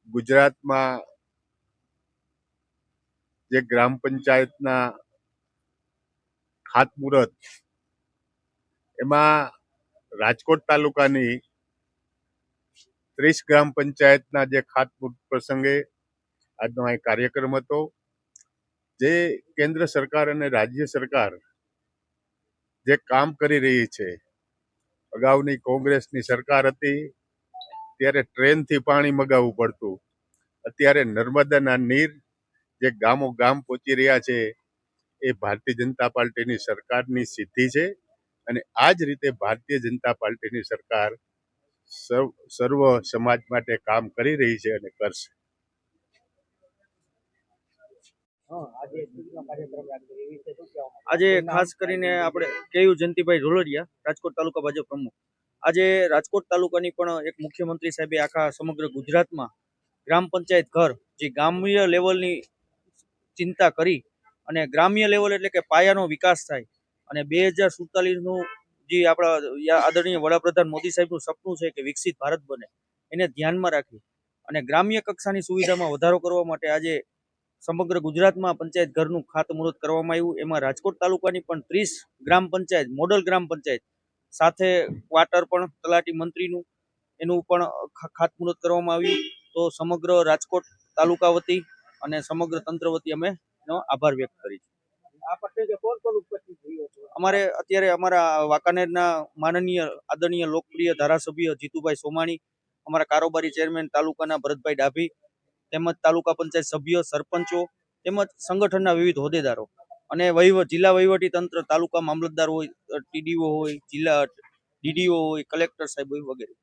ગુજરાતમાં જે ગ્રામ પંચાયતના ખાતમુહૂર્ત એમાં રાજકોટ તાલુકાની 30 ગ્રામ પંચાયતના જે ખાતમુહૂર્ત પ્રસંગે આજનો આ કાર્યક્રમ હતો, જે કેન્દ્ર સરકાર અને રાજ્ય સરકાર જે કામ કરી રહી છે. અગાઉની કોંગ્રેસની સરકાર હતી ત્યારે ટ્રેનથી પાણી મગાવવું પડતું, અત્યારે નર્મદાના નીર જે ગામો ગામ પહોંચી રહ્યા છે એ ભારતીય જનતા પાર્ટીની સરકારની સિદ્ધિ છે. અને આ જ રીતે ભારતીય જનતા પાર્ટીની સરકાર સર્વ સમાજ માટે કામ કરી રહી છે અને કરશે. આજે ખાસ કરીને આપણે કેયુ જયંતિભાઈ ઢોલરિયા, રાજકોટ તાલુકા ભાજપ પ્રમુખ, આજે રાજકોટ તાલુકાની પણ એક મુખ્યમંત્રી સાહેબે આખા સમગ્ર ગુજરાતમાં ગ્રામ પંચાયત ઘર જે ગ્રામ્ય લેવલની ચિંતા કરી અને ગ્રામ્ય લેવલ એટલે કે પાયાનો વિકાસ થાય અને 2047નું જે આપણા આદરણીય વડાપ્રધાન મોદી સાહેબનું સપનું છે કે વિકસિત ભારત બને, એને ધ્યાનમાં રાખી અને ગ્રામ્ય કક્ષાની સુવિધામાં વધારો કરવા માટે આજે સમગ્ર ગુજરાતમાં પંચાયત ઘરનું ખાતમુહૂર્ત કરવામાં આવ્યું. એમાં રાજકોટ તાલુકાની પણ 30 ગ્રામ પંચાયત, મોડલ ગ્રામ પંચાયત સાથે ક્વાર્ટર પણ તલાટી મંત્રીનું એનું પણ ખાતમુહૂર્ત કરવામાં આવ્યું. તો સમગ્ર રાજકોટ તાલુકા વતી અને સમગ્ર તંત્ર વતી અમે એનો આભાર વ્યક્ત કરી છે. અમારે અત્યારે અમારા વાંકાનેરના માનનીય આદરણીય લોકપ્રિય ધારાસભ્ય જીતુભાઈ સોમાણી, અમારા કારોબારી ચેરમેન તાલુકાના ભરતભાઈ ડાભી, તેમજ તાલુકા પંચાયત સભ્ય, સરપંચો તેમજ સંગઠનના વિવિધ હોદ્દેદારો અને જિલ્લા વહીવટી તંત્ર, તાલુકા મામલતદાર હોય, ટીડીઓ હોય, જિલ્લા ડીડીઓ હોય, કલેક્ટર સાહેબ હોય વગેરે.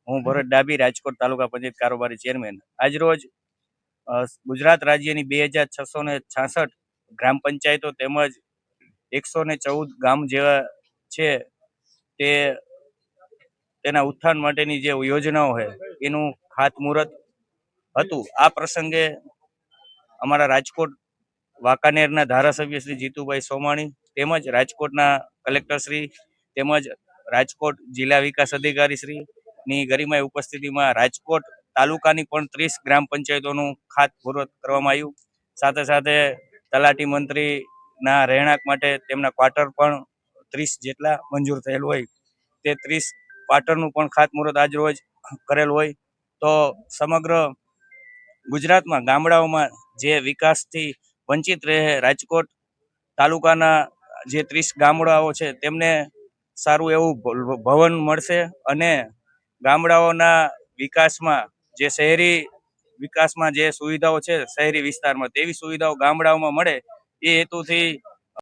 હું ભરત ડાભી, રાજકોટ તાલુકા પંચાયત કારોબારી ચેરમેન. આજરોજ ગુજરાત રાજ્યની 2666 ગ્રામ પંચાયતો તેમજ 114 ગામ જેવા છે તેના ઉત્થાન માટેની જે યોજનાઓ છે એનું ખાતમુહૂર્ત હતું. આ પ્રસંગે અમારા રાજકોટ વાંકાનેરના ધારાસભ્ય શ્રી જીતુભાઈ સોમાણી તેમજ રાજકોટના કલેક્ટર શ્રી તેમજ રાજકોટ જિલ્લા વિકાસ અધિકારી શ્રીની ગરિમાય ઉપસ્થિતિમાં રાજકોટ તાલુકાની પણ 30 ગ્રામ પંચાયતોનું ખાતમુહૂર્ત કરવામાં આવ્યું. સાથે સાથે તલાટી મંત્રીના રહેણાંક માટે તેમના ક્વાર્ટર પણ 30 જેટલા મંજૂર થયેલ હોય, તે 30 ક્વાર્ટરનું પણ ખાતમુહૂર્ત આજ રોજ કરેલ હોય. તો સમગ્ર ગુજરાતમાં ગામડાઓમાં જે વિકાસથી વંચિત રહે રાજકોટ તાલુકાના જે 30 ગામડાઓ છે તેમને સારું એવું ભવન મળશે અને ગામડાઓના વિકાસમાં જે શહેરી વિકાસમાં જે સુવિધાઓ છે શહેરી વિસ્તારમાં તેવી સુવિધાઓ ગામડાઓમાં મળે એ હેતુથી